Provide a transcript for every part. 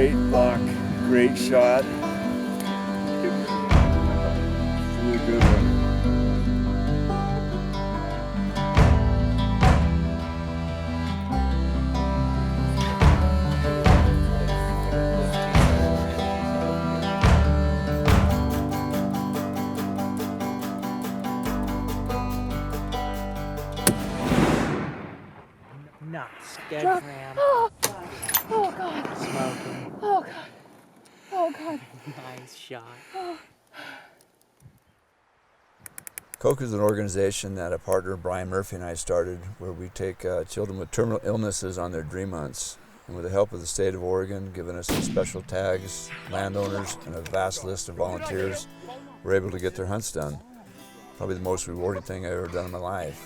Great buck, great shot. Really good one. Nice, dead ram. Oh God. Smoking. Oh God. Oh God. Nice shot. Coke is an organization that a partner, Brian Murphy, and I started where we take children with terminal illnesses on their dream hunts. And with the help of the state of Oregon, giving us some special tags, landowners, and a vast list of volunteers, we're able to get their hunts done. Probably the most rewarding thing I've ever done in my life.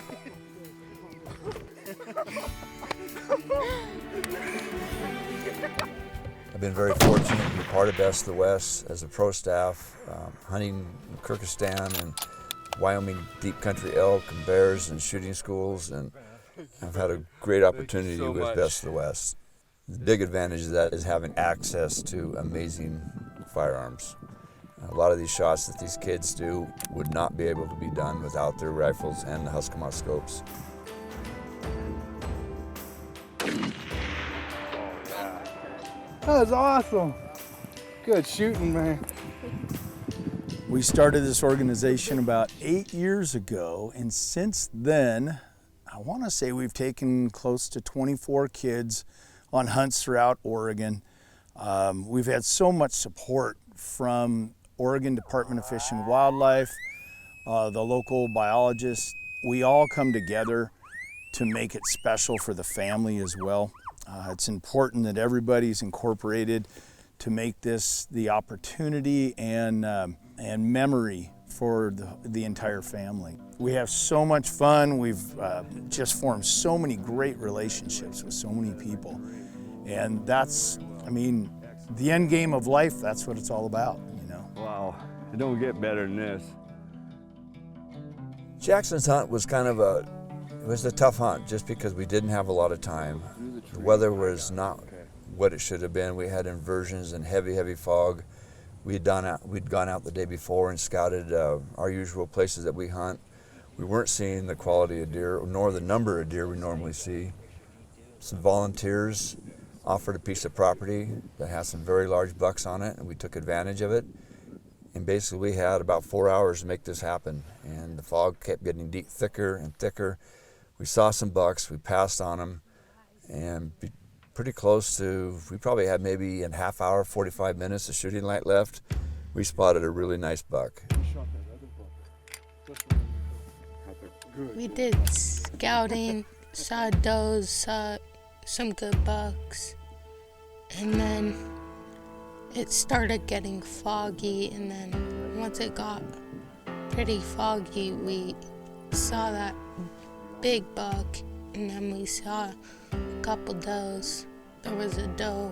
I've been very fortunate to be part of Best of the West as a pro staff, hunting in Kyrgyzstan and Wyoming deep country elk and bears and shooting schools, and I've had a great opportunity with Best of the West. The big advantage of that is having access to amazing firearms. A lot of these shots that these kids do would not be able to be done without their rifles and the Husqvarna scopes. That was awesome. Good shooting, man. We started this organization about 8 years ago, and since then, I want to say we've taken close to 24 kids on hunts throughout Oregon. We've had so much support from Oregon Department of Fish and Wildlife, the local biologists. We all come together to make it special for the family as well. It's important that everybody's incorporated to make this the opportunity and memory for the entire family. We have so much fun. We've just formed so many great relationships with so many people. And that's, I mean, the end game of life, that's what it's all about, you know. Wow, it don't get better than this. Jackson's hunt was it was a tough hunt just because we didn't have a lot of time. The weather was not what it should have been. We had inversions and heavy fog. We'd gone out the day before and scouted our usual places that we hunt. We weren't seeing the quality of deer nor the number of deer we normally see. Some volunteers offered a piece of property that has some very large bucks on it, and we took advantage of it. And basically we had about 4 hours to make this happen, and the fog kept getting thicker and thicker. We saw some bucks, we passed on them, and pretty close to, we probably had maybe a half hour, 45 minutes of shooting light left. We spotted a really nice buck. We did scouting, saw does, saw some good bucks, and then it started getting foggy, and then once it got pretty foggy, we saw that big buck, and then we saw a couple does. There was a doe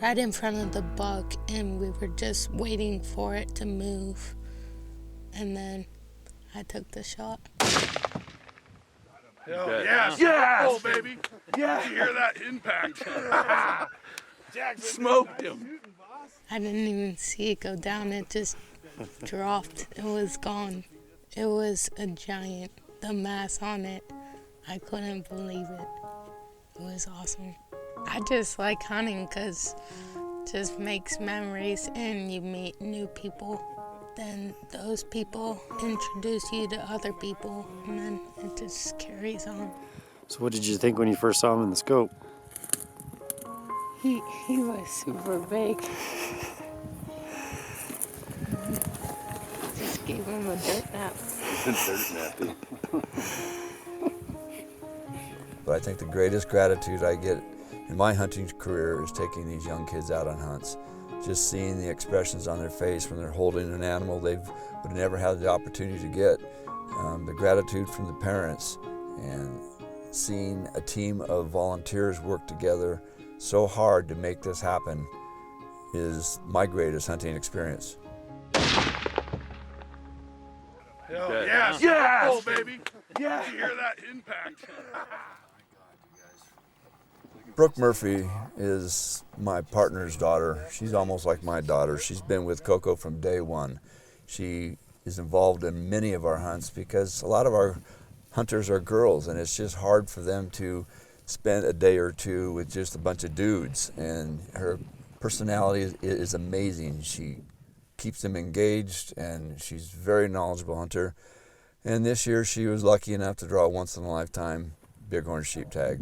right in front of the buck, and we were just waiting for it to move, and then I took the shot. Yes! Yes! Oh, baby! Yeah! Did you hear that impact? Smoked him. I didn't even see it go down. It just dropped. It was gone. It was a giant. The mass on it, I couldn't believe it. It was awesome. I just like hunting because it just makes memories and you meet new people. Then those people introduce you to other people, and then it just carries on. So what did you think when you first saw him in the scope? He was super big. Just gave him a dirt nap. But I think the greatest gratitude I get in my hunting career is taking these young kids out on hunts. Just seeing the expressions on their face when they're holding an animal they would have never had the opportunity to get. The gratitude from the parents, and seeing a team of volunteers work together so hard to make this happen is my greatest hunting experience. Yes! Yes! Oh, baby! Yeah! Did you hear that impact? Brooke Murphy is my partner's daughter. She's almost like my daughter. She's been with Coco from day one. She is involved in many of our hunts because a lot of our hunters are girls, and it's just hard for them to spend a day or two with just a bunch of dudes. And her personality is amazing. She keeps them engaged, and she's a very knowledgeable hunter. And this year she was lucky enough to draw a once-in-a-lifetime Bighorn sheep tag.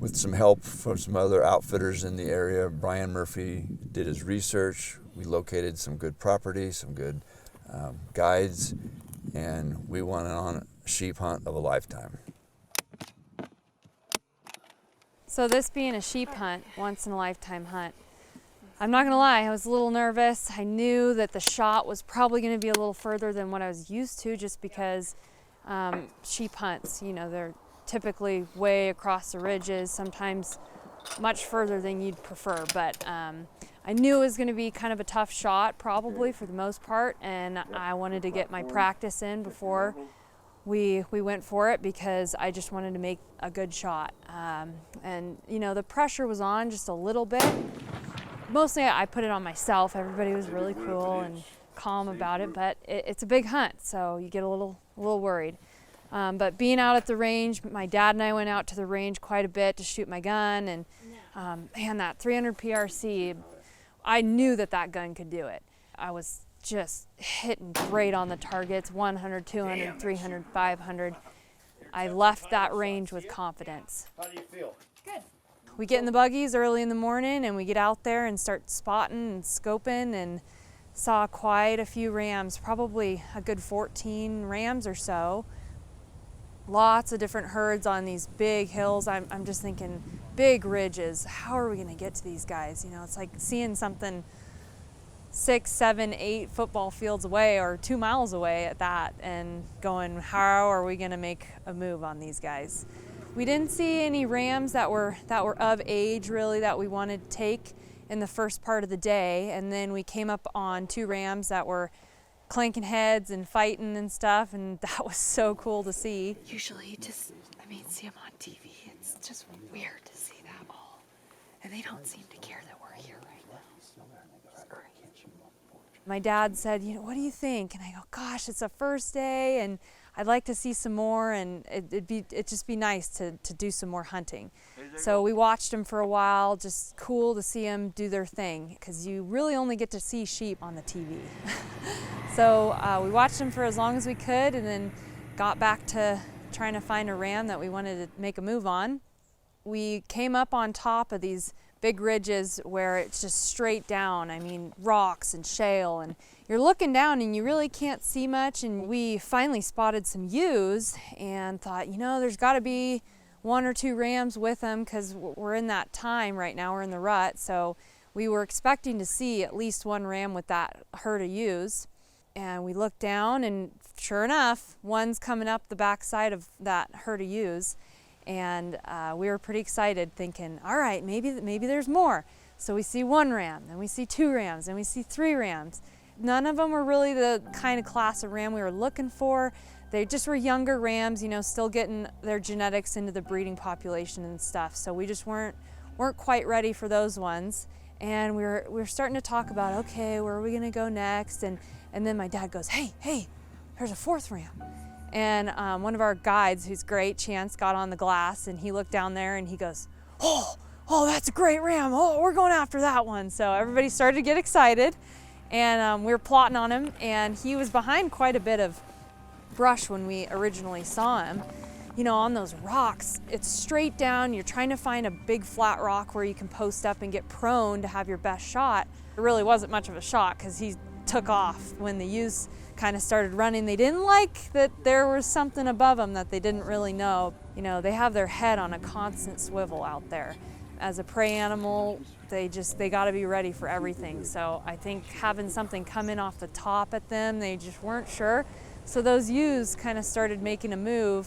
With some help from some other outfitters in the area, Brian Murphy did his research. We located some good property, some good guides, and we went on a sheep hunt of a lifetime. So this being a sheep hunt, once in a lifetime hunt, I'm not gonna lie, I was a little nervous. I knew that the shot was probably gonna be a little further than what I was used to, just because sheep hunts, you know, they're typically way across the ridges, sometimes much further than you'd prefer. But I knew it was going to be kind of a tough shot, probably for the most part, and I wanted to get my practice in before we went for it, because I just wanted to make a good shot. And you know, the pressure was on just a little bit. Mostly I put it on myself. Everybody was really cool and calm about it, but it's a big hunt, so you get a little worried. But being out at the range, my dad and I went out to the range quite a bit to shoot my gun, and man, that 300 PRC, I knew that gun could do it. I was just hitting great on the targets, 100, 200, 300, 500. I left that range with confidence. How do you feel? Good. We get in the buggies early in the morning and we get out there and start spotting and scoping, and saw quite a few rams, probably a good 14 rams or so. Lots of different herds on these big hills. I'm just thinking, big ridges. How are we gonna get to these guys? You know, it's like seeing something 6, 7, 8 football fields away, or 2 miles away at that, and going, how are we gonna make a move on these guys? We didn't see any rams that were of age, really, that we wanted to take in the first part of the day, and then we came up on 2 rams that were clanking heads and fighting and stuff, and that was so cool to see. Usually just, see them on TV. It's just weird to see that all. And they don't seem to care that we're here right now. It's great. My dad said, you know, what do you think? And I go, gosh, it's the first day, and I'd like to see some more, and it'd just be nice to do some more hunting. So we watched them for a while, just cool to see them do their thing, because you really only get to see sheep on the TV. So we watched them for as long as we could, and then got back to trying to find a ram that we wanted to make a move on. We came up on top of these big ridges where it's just straight down. Rocks and shale, and you're looking down and you really can't see much. And we finally spotted some ewes and thought, you know, there's got to be 1 or 2 rams with them, because we're in that time right now, we're in the rut. So we were expecting to see at least 1 ram with that herd of ewes. And we looked down, and sure enough, one's coming up the backside of that herd of ewes. And we were pretty excited, thinking, all right, maybe there's more. So we see 1 ram, then we see 2 rams, then we see 3 rams. None of them were really the kind of class of ram we were looking for. They just were younger rams, you know, still getting their genetics into the breeding population and stuff. So we just weren't quite ready for those ones. And we were starting to talk about, okay, where are we gonna go next? And then my dad goes, hey, there's a 4th ram. And one of our guides, who's great, Chance, got on the glass, and he looked down there and he goes, oh, that's a great ram. Oh, we're going after that one. So everybody started to get excited, and we were plotting on him, and he was behind quite a bit of brush when we originally saw him. You know, on those rocks, it's straight down. You're trying to find a big flat rock where you can post up and get prone to have your best shot. It really wasn't much of a shot, because he took off when the ewes kind of started running. They didn't like that there was something above them that they didn't really know. You know, they have their head on a constant swivel out there. As a prey animal, they got to be ready for everything. So I think having something come in off the top at them, they just weren't sure. So those ewes kind of started making a move.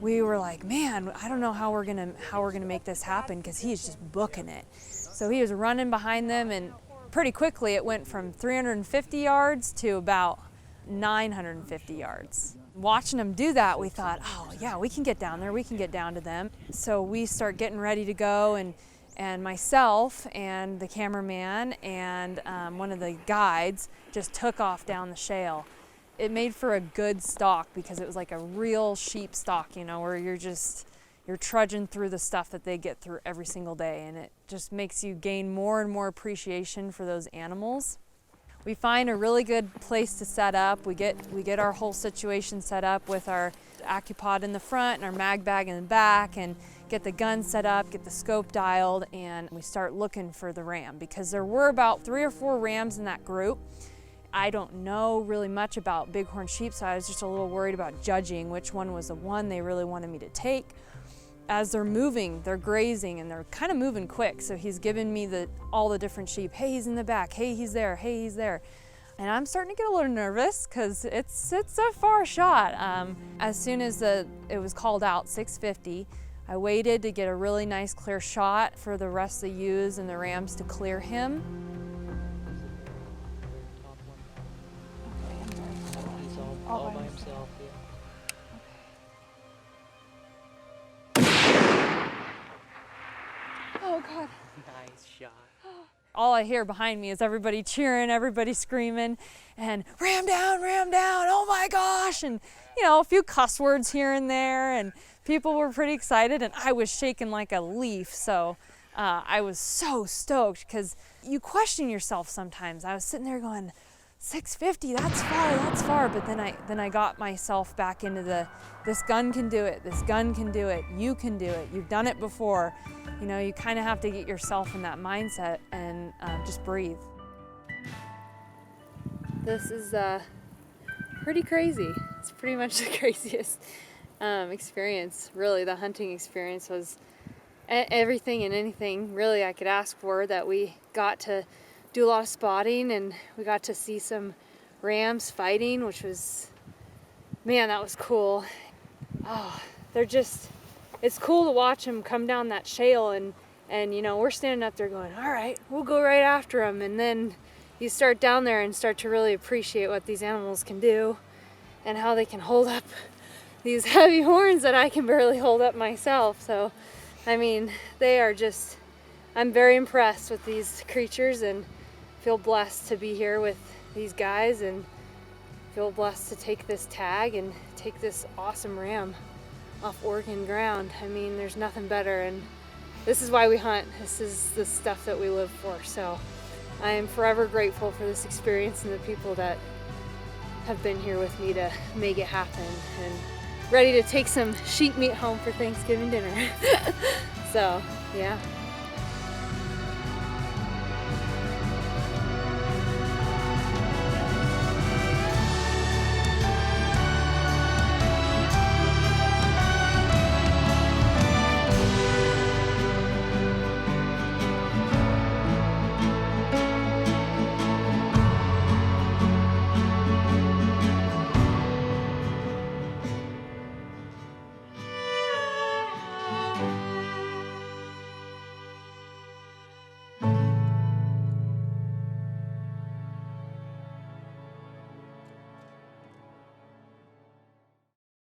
We were like, man, I don't know how we're gonna make this happen, because he's just booking it. So he was running behind them, and pretty quickly it went from 350 yards to about 950 yards. Watching them do that, we thought, oh yeah, we can get down there, we can get down to them. So we start getting ready to go, and myself and the cameraman and one of the guides just took off down the shale. It made for a good stalk because it was like a real sheep stalk, you know, where you're trudging through the stuff that they get through every single day, and it just makes you gain more and more appreciation for those animals. We find a really good place to set up. We get our whole situation set up with our AccuPod in the front and our mag bag in the back, and get the gun set up, get the scope dialed, and we start looking for the ram because there were about 3 or 4 rams in that group. I don't know really much about bighorn sheep, so I was just a little worried about judging which one was the one they really wanted me to take. As they're moving, they're grazing, and they're kind of moving quick. So he's giving me all the different sheep. Hey, he's in the back. Hey, he's there. Hey, he's there. And I'm starting to get a little nervous because it's a far shot. As soon as it was called out, 650, I waited to get a really nice clear shot for the rest of the ewes and the rams to clear him. He's all by himself, yeah. Oh God. Nice shot. All I hear behind me is everybody cheering, everybody screaming, and ram down, oh my gosh, and you know, a few cuss words here and there, and people were pretty excited, and I was shaking like a leaf, so I was so stoked because you question yourself sometimes. I was sitting there going, 650, that's far, but then I got myself back into this gun can do it, this gun can do it, you can do it, you've done it before. You know, you kind of have to get yourself in that mindset and just breathe. This is pretty crazy. It's pretty much the craziest experience, really. The hunting experience was everything and anything really I could ask for. That we got to do a lot of spotting, and we got to see some rams fighting, which was, man, that was cool. Oh, it's cool to watch them come down that shale, and you know, we're standing up there going, all right, we'll go right after them. And then you start down there and start to really appreciate what these animals can do and how they can hold up these heavy horns that I can barely hold up myself. So, I mean, I'm very impressed with these creatures and feel blessed to be here with these guys, and feel blessed to take this tag and take this awesome ram off Oregon ground. I mean, there's nothing better, and this is why we hunt. This is the stuff that we live for. So I am forever grateful for this experience and the people that have been here with me to make it happen, and ready to take some sheep meat home for Thanksgiving dinner. So, yeah.